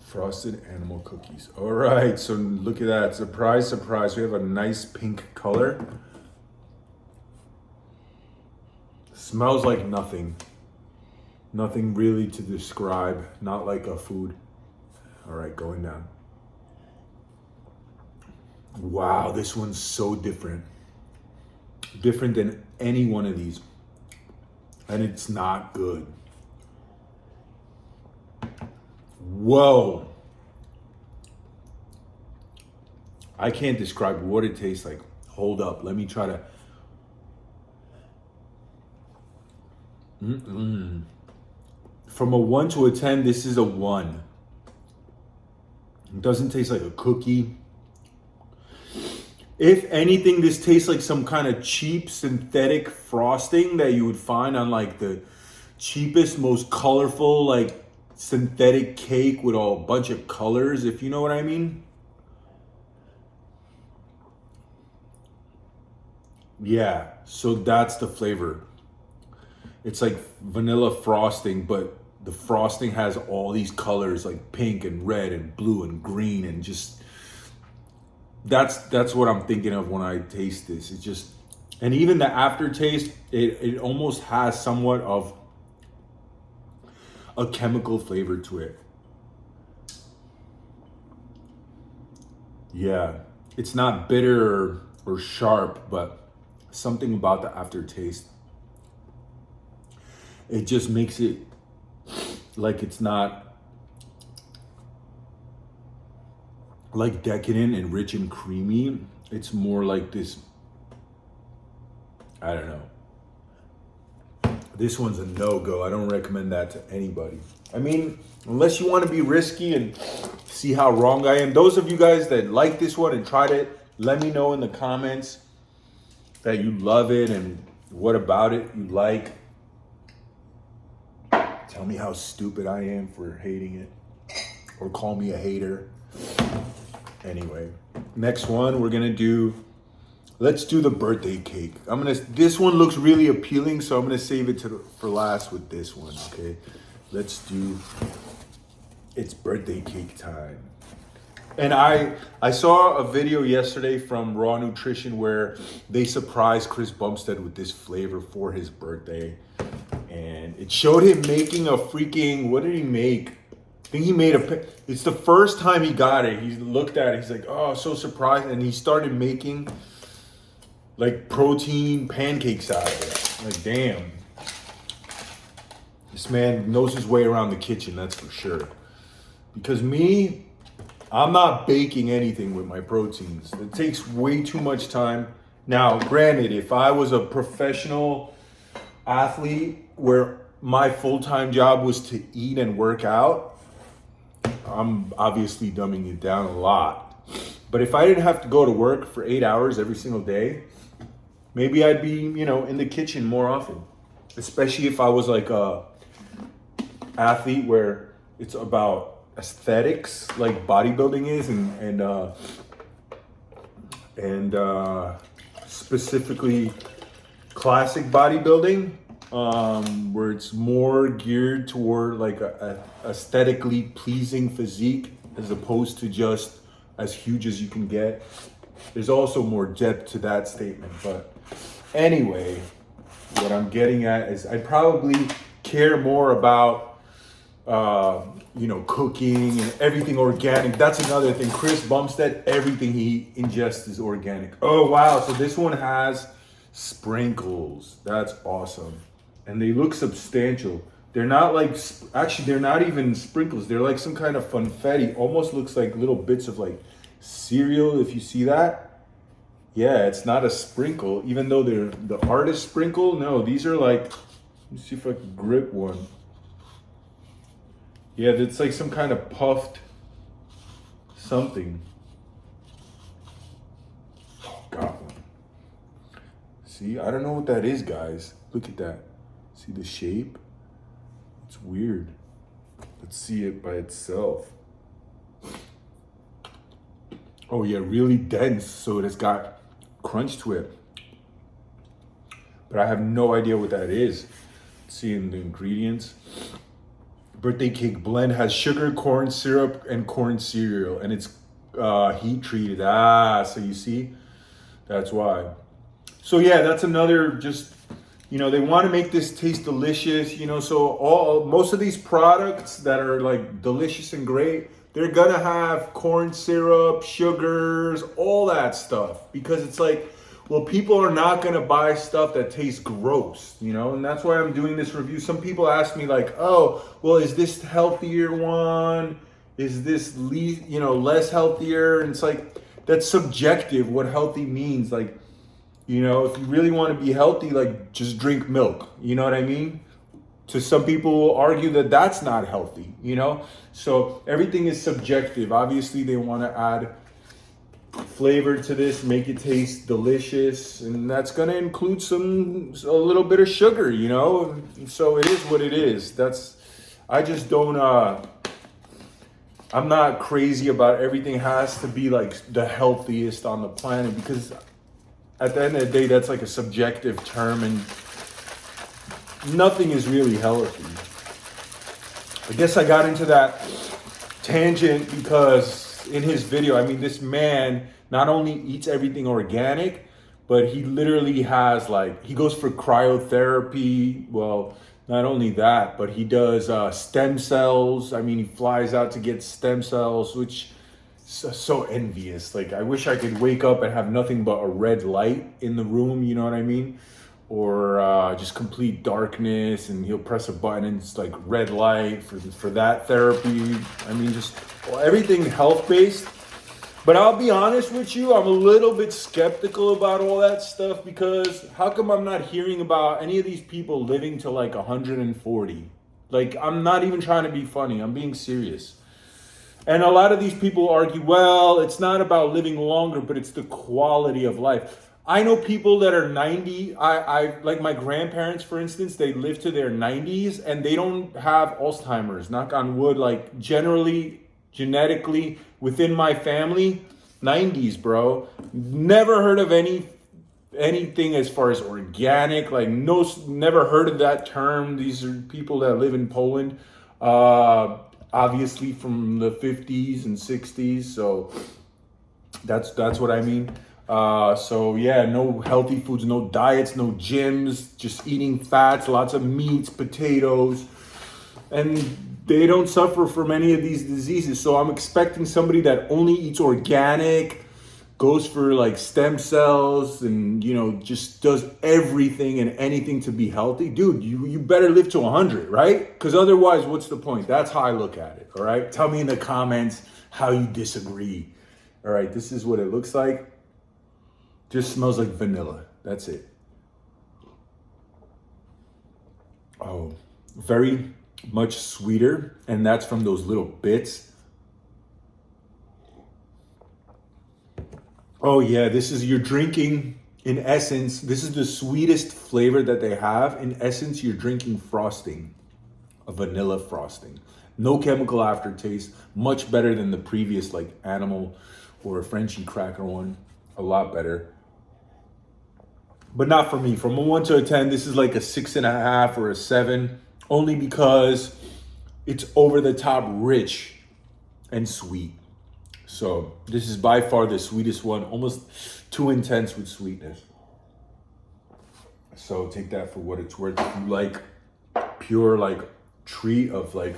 Frosted animal cookies. All right, so look at that. Surprise, surprise. We have a nice pink color. Smells like nothing. Nothing really to describe. Not like a food. All right, going down. Wow, this one's so different. Different than any one of these. And it's not good. Whoa. I can't describe what it tastes like. Hold up, let me try to. From a 1 to a 10, this is a 1. It doesn't taste like a cookie. If anything, this tastes like some kind of cheap synthetic frosting that you would find on like the cheapest, most colorful, like synthetic cake with a bunch of colors, if you know what I mean. Yeah, so that's the flavor. It's like vanilla frosting, but the frosting has all these colors like pink and red and blue and green, and just that's what I'm thinking of when I taste this. It's just, and even the aftertaste, it almost has somewhat of a chemical flavor to it. Yeah, it's not bitter or sharp, but something about the aftertaste. It just makes it like it's not like decadent and rich and creamy. It's more like this, I don't know. This one's a no-go. I don't recommend that to anybody. I mean, unless you want to be risky and see how wrong I am. Those of you guys that like this one and tried it, let me know in the comments that you love it and what about it you like. Tell me how stupid I am for hating it, or call me a hater. Anyway, next one we're gonna do, let's do the birthday cake. This one looks really appealing, so I'm gonna save it for last with this one, okay? Let's do, it's birthday cake time. And I saw a video yesterday from Raw Nutrition where they surprised Chris Bumstead with this flavor for his birthday. And it showed him making a freaking, what did he make? I think he made it's the first time he got it. He looked at it, he's like, oh, so surprised. And he started making like protein pancakes out of it. Like, damn. This man knows his way around the kitchen, that's for sure. Because me, I'm not baking anything with my proteins. It takes way too much time. Now, granted, if I was a professional athlete where my full-time job was to eat and work out, I'm obviously dumbing it down a lot. But if I didn't have to go to work for 8 hours every single day, maybe I'd be, in the kitchen more often. Especially if I was like a athlete where it's about aesthetics, like bodybuilding is, and specifically classic bodybuilding, where it's more geared toward like a aesthetically pleasing physique as opposed to just as huge as you can get. There's also more depth to that statement, but anyway, what I'm getting at is I probably care more about cooking and everything organic. That's another thing. Chris Bumstead, everything he ingests is organic. Oh, wow. So this one has sprinkles. That's awesome. And they look substantial. They're not like, actually, they're not even sprinkles. They're like some kind of funfetti. Almost looks like little bits of like cereal, if you see that. Yeah, it's not a sprinkle, even though they're the artist sprinkle. No, these are like me see if I can grip one. Yeah, it's like some kind of puffed something. Oh, got one. See, I don't know what that is, guys. Look at that. See the shape? It's weird. Let's see it by itself. Oh yeah, really dense, so it has got crunch to it. But I have no idea what that is. Let's see in the ingredients. Birthday cake blend has sugar, corn syrup, and corn cereal, and it's heat treated. So you see, that's why. So yeah, that's another just, they want to make this taste delicious, so most of these products that are like delicious and great, they're gonna have corn syrup, sugars, all that stuff, because it's like, well, people are not gonna buy stuff that tastes gross, and that's why I'm doing this review. Some people ask me like, oh, well, is this healthier one? Is this less healthier? And it's like, that's subjective what healthy means. Like, if you really want to be healthy, like just drink milk. You know what I mean? To some people argue that that's not healthy, So everything is subjective. Obviously, they want to add flavor to this, make it taste delicious, and that's going to include a little bit of sugar, So it is what it is. I just don't, I'm not crazy about everything has to be like the healthiest on the planet, because at the end of the day, that's like a subjective term, and nothing is really healthy. I guess I got into that tangent because in his video, this man not only eats everything organic, but he literally has he goes for cryotherapy. Well, not only that, but he does stem cells. He flies out to get stem cells, which so envious. Like, I wish I could wake up and have nothing but a red light in the room, you know what I mean? Or just complete darkness, and he'll press a button and it's like red light for that therapy. Just everything health-based. But I'll be honest with you, I'm a little bit skeptical about all that stuff, because how come I'm not hearing about any of these people living to like 140? Like, I'm not even trying to be funny, I'm being serious. And a lot of these people argue, well, it's not about living longer, but it's the quality of life. I know people that are 90. I like my grandparents, for instance, they live to their 90s and they don't have Alzheimer's, knock on wood. Like, generally, genetically, within my family, 90s, bro. Never heard of anything as far as organic. Like, never heard of that term. These are people that live in Poland. Obviously from the 50s and 60s, so that's what I mean. So yeah, no healthy foods, no diets, no gyms, just eating fats, lots of meats, potatoes, and they don't suffer from any of these diseases. So I'm expecting somebody that only eats organic, goes for like stem cells, and just does everything and anything to be healthy. Dude, you better live to 100, right? Because otherwise, what's the point? That's how I look at it. All right, tell me in the comments how you disagree. All right, this is what it looks like. Just smells like vanilla. That's it. Oh, very much sweeter, and that's from those little bits. Oh yeah, you're drinking, in essence, this is the sweetest flavor that they have. In essence, you're drinking frosting, a vanilla frosting. No chemical aftertaste, much better than the previous like animal or a Frenchie cracker one, a lot better. But not for me. From a 1 to a 10, this is like a 6.5 or a 7, only because it's over the top rich and sweet. So this is by far the sweetest one, almost too intense with sweetness. So take that for what it's worth. If you like pure like treat of like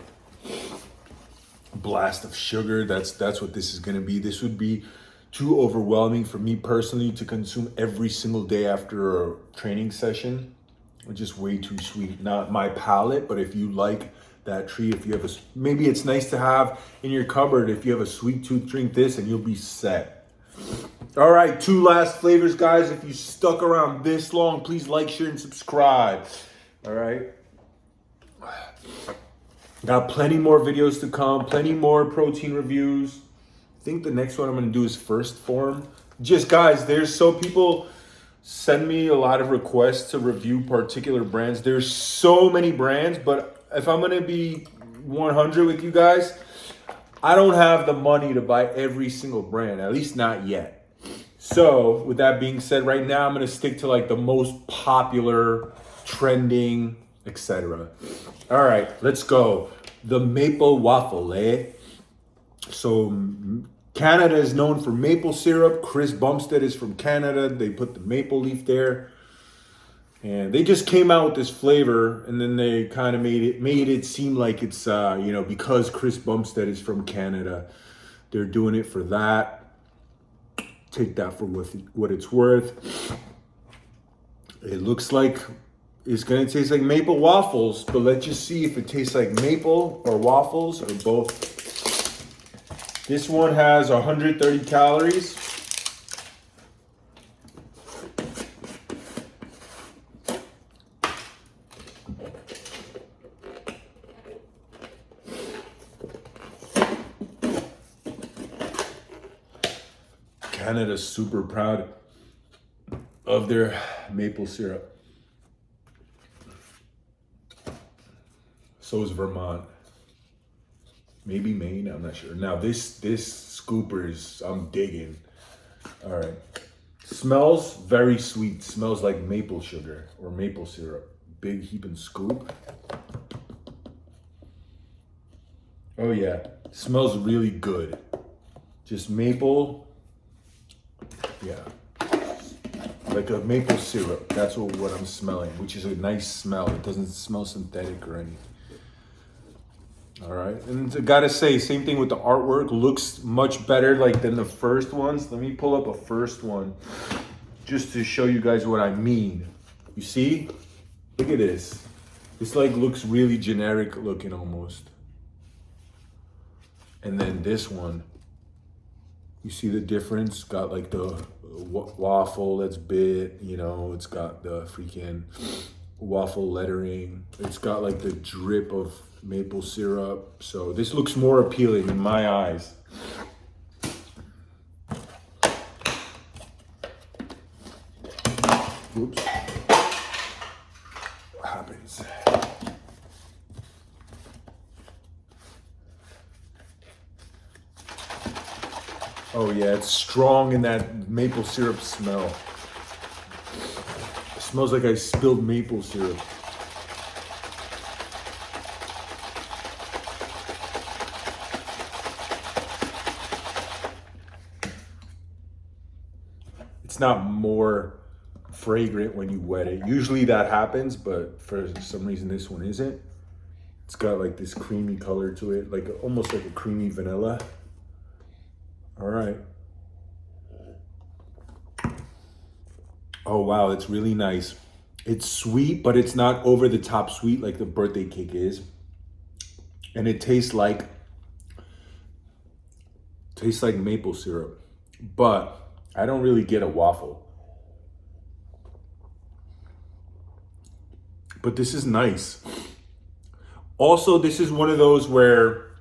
blast of sugar, that's what this is gonna be. This would be too overwhelming for me personally to consume every single day after a training session. It's just way too sweet. Not my palate, but if you like that treat, if you have maybe it's nice to have in your cupboard. If you have a sweet tooth, drink this and you'll be set. All right, 2 last flavors, guys. If you stuck around this long, please like, share, and subscribe. All right, Got plenty more videos to come, plenty more protein reviews. I think the next one I'm gonna do is first form. Just guys, people send me a lot of requests to review particular brands. There's so many brands, but if I'm gonna be 100 with you guys, I don't have the money to buy every single brand, at least not yet. So with that being said, right now I'm gonna stick to like the most popular, trending, etc. All right, let's go. The maple waffle, eh? So Canada is known for maple syrup. Chris Bumstead is from Canada. They put the maple leaf there. And they just came out with this flavor, and then they kind of made it seem like it's because Chris Bumstead is from Canada, they're doing it for that. Take that for what it's worth. It looks like it's gonna taste like maple waffles, but let's just see if it tastes like maple or waffles or both. This one has 130 calories. Canada's super proud of their maple syrup. So is Vermont. Maybe Maine, I'm not sure. Now this scooper I'm digging. All right. Smells very sweet. Smells like maple sugar or maple syrup. Big heaping scoop. Oh yeah, smells really good. Just maple, yeah. Like a maple syrup, that's what I'm smelling, which is a nice smell. It doesn't smell synthetic or anything. All right, and I gotta say, same thing with the artwork. Looks much better than the first ones. Let me pull up a first one just to show you guys what I mean. You see? Look at this. This looks really generic looking almost. And then this one, you see the difference? Got the waffle that's bit, it's got the freaking waffle lettering. It's got the drip of maple syrup. So this looks more appealing in my eyes. Oops. What happens? Oh yeah, it's strong in that maple syrup smell. It smells like I spilled maple syrup. It's not more fragrant when you wet it. Usually that happens, but for some reason this one isn't. It's got this creamy color to it, almost like a creamy vanilla. All right. Oh wow, it's really nice. It's sweet, but it's not over the top sweet like the birthday cake is. And it tastes like maple syrup, but I don't really get a waffle. But this is nice. Also, this is one of those where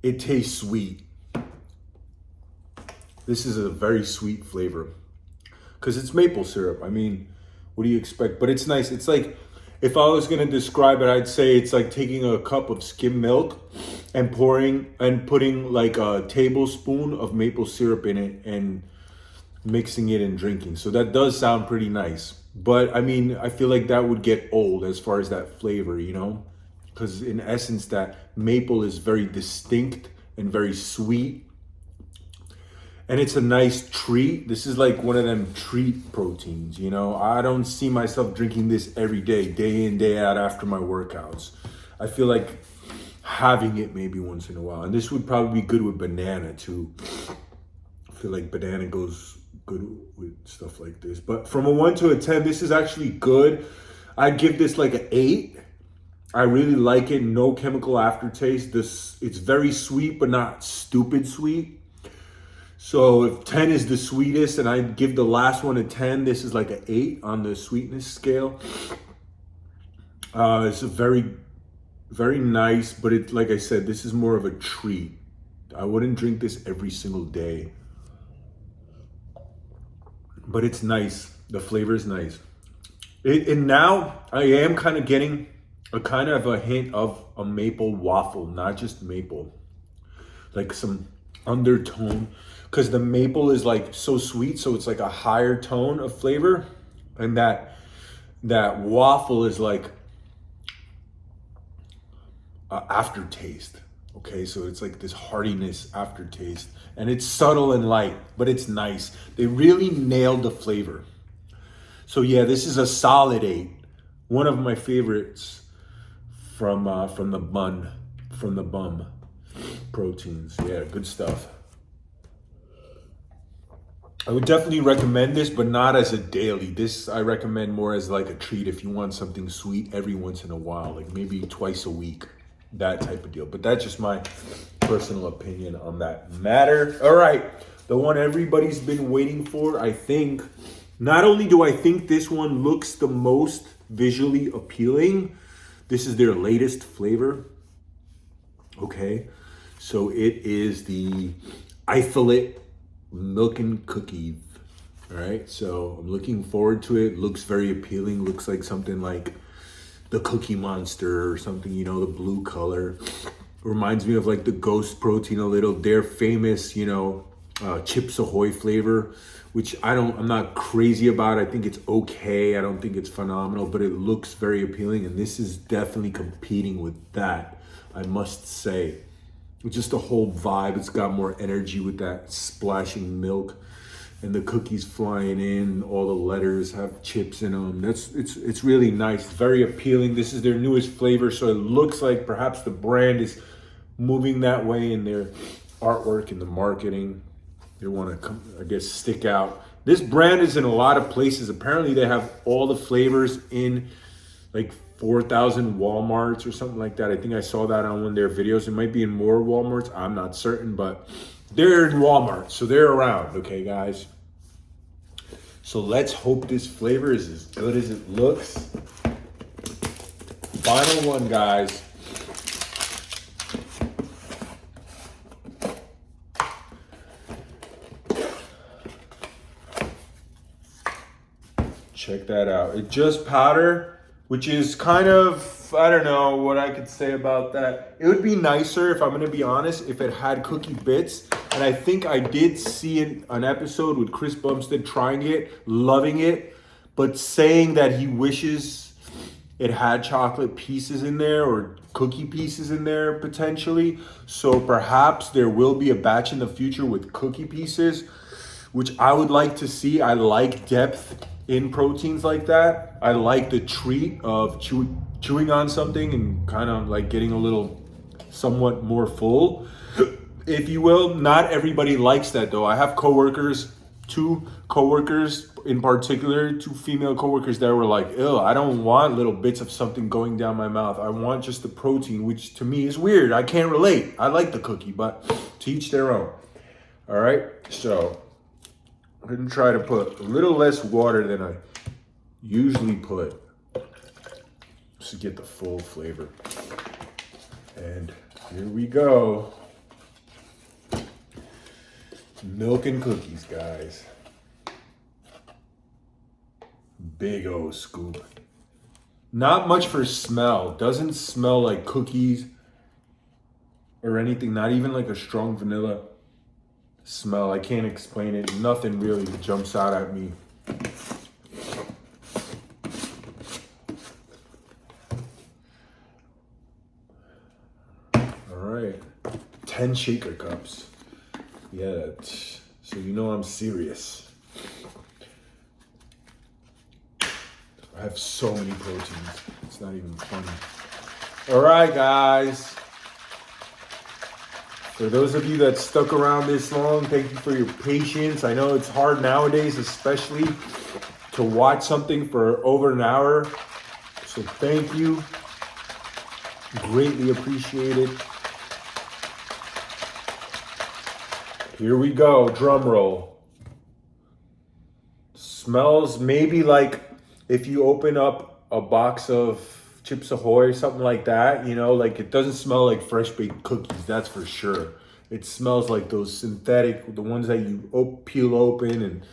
it tastes sweet. This is a very sweet flavor because it's maple syrup. I mean, what do you expect? But it's nice. It's if I was going to describe it, I'd say it's like taking a cup of skim milk and putting a tablespoon of maple syrup in it and mixing it and drinking. So that does sound pretty nice. But I mean, I feel like that would get old as far as that flavor, because in essence, that maple is very distinct and very sweet. And it's a nice treat. This is one of them treat proteins, I don't see myself drinking this every day in, day out after my workouts. I feel like having it maybe once in a while. And this would probably be good with banana too. I feel like banana goes good with stuff like this. But from a 1 to a 10, this is actually good. I'd give this an 8. I really like it. No chemical aftertaste. It's very sweet, but not stupid sweet. So if 10 is the sweetest and I give the last one a 10, this is an 8 on the sweetness scale. It's a very Very nice, but it, like I said, this is more of a treat. I wouldn't drink this every single day, but it's nice. The flavor is nice. And now I am kind of getting a hint of a maple waffle, not just maple, like some undertone, because the maple is like so sweet, so it's like a higher tone of flavor, and that waffle is like aftertaste. Okay, so it's like this heartiness aftertaste, and it's subtle and light, but it's nice. They really nailed the flavor. So yeah, this is a solid 8. One of my favorites from the BUM proteins. Yeah, good stuff. I would definitely recommend this, but not as a daily. This I recommend more as like a treat if you want something sweet every once in a while, like maybe twice a week, that type of deal. But that's just my personal opinion on that matter. All right, the one everybody's been waiting for, I think. Not only do I think this one looks the most visually appealing, this is their latest flavor. Okay, so it is the ITHOLATE milk and cookies. All right, so I'm looking forward to it. Looks very appealing. Looks like something like the Cookie Monster or something, you know, the blue color. Reminds me of like the Ghost Protein a little. Their famous, you know, Chips Ahoy flavor, which I'm not crazy about. I think it's okay. I don't think it's phenomenal, but it looks very appealing. And this is definitely competing with that, I must say. With just the whole vibe, it's got more energy with that splashing milk and the cookies flying in. All the letters have chips in them. It's really nice, very appealing. This is their newest flavor, so it looks like perhaps the brand is moving that way in their artwork and the marketing. They want to, I guess, stick out. This brand is in a lot of places. Apparently, they have all the flavors in like 4,000 Walmarts or something like that. I think I saw that on one of their videos. It might be in more Walmarts. I'm not certain, but they're in Walmart, so they're around, okay, guys? So let's hope this flavor is as good as it looks. Final one, guys. Check that out. It just powder, which is kind of, I don't know what I could say about that. It would be nicer, if I'm going to be honest, if it had cookie bits. And I think I did see an episode with Chris Bumstead trying it, loving it, but saying that he wishes it had chocolate pieces in there or cookie pieces in there potentially. So perhaps there will be a batch in the future with cookie pieces, which I would like to see. I like depth in proteins like that. I like the treat of chewing on something and kind of like getting a little somewhat more full, if you will. Not everybody likes that though. I have two coworkers in particular, two female coworkers that were like, ew, I don't want little bits of something going down my mouth. I want just the protein, which to me is weird. I can't relate. I like the cookie, but to each their own. All right, so I'm gonna try to put a little less water than I usually put to get the full flavor. And here we go. Milk and cookies, guys. Big O scoop. Not much for smell. Doesn't smell like cookies or anything. Not even like a strong vanilla smell. I can't explain it. Nothing really jumps out at me. All right. 10 shaker cups. Yeah, so you know I'm serious. I have so many proteins. It's not even funny. All right, guys. For those of you that stuck around this long, thank you for your patience. I know it's hard nowadays, especially to watch something for over an hour. So thank you. Greatly appreciate it. Here we go, drum roll. Smells maybe like if you open up a box of Chips Ahoy or something like that. You know, like it doesn't smell like fresh baked cookies, that's for sure. It smells like those synthetic, the ones that you peel open and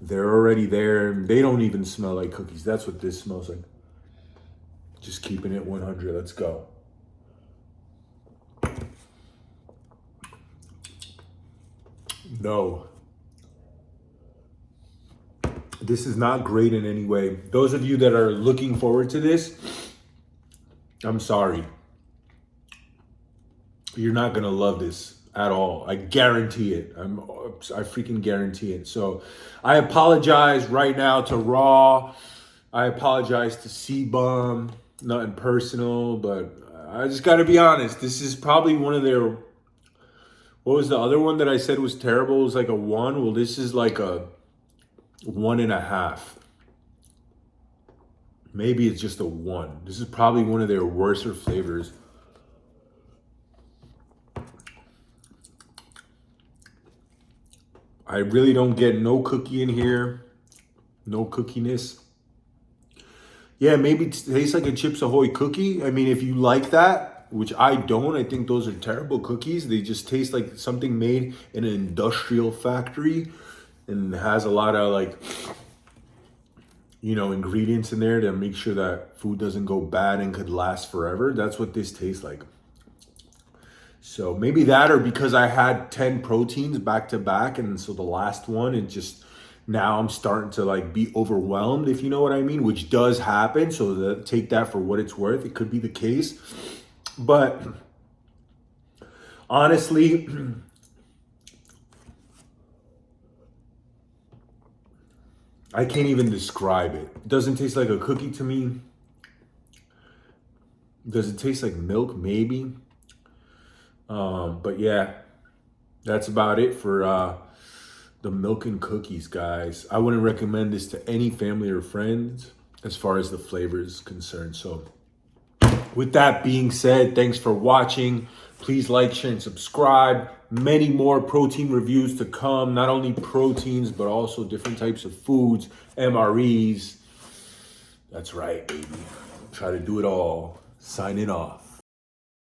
they're already there and they don't even smell like cookies. That's what this smells like. Just keeping it 100. Let's go. No. This is not great in any way. Those of you that are looking forward to this, I'm sorry. You're not gonna love this at all. I guarantee it. I freaking guarantee it. So I apologize right now to Raw. I apologize to CBUM. Nothing personal, but I just gotta be honest. This is probably one of their, what was the other one that I said was terrible? It was like a 1. Well, this is like a 1.5. Maybe it's just a 1. This is probably one of their worser flavors. I really don't get no cookie in here. No cookiness. Yeah, maybe it tastes like a Chips Ahoy cookie. I mean, if you like that, which I don't, I think those are terrible cookies. They just taste like something made in an industrial factory and has a lot of like, you know, ingredients in there to make sure that food doesn't go bad and could last forever. That's what this tastes like. So maybe that, or because I had 10 proteins back to back, and so the last one, it just, now I'm starting to like be overwhelmed, if you know what I mean, which does happen. So take that for what it's worth. It could be the case. But honestly, I can't even describe it. It doesn't taste like a cookie to me. Does it taste like milk? Maybe. But yeah, that's about it for the milk and cookies, guys. I wouldn't recommend this to any family or friends as far as the flavor is concerned. So with that being said, thanks for watching. Please like, share, and subscribe. Many more protein reviews to come. Not only proteins, but also different types of foods, MREs. That's right, baby. Try to do it all. Signing off.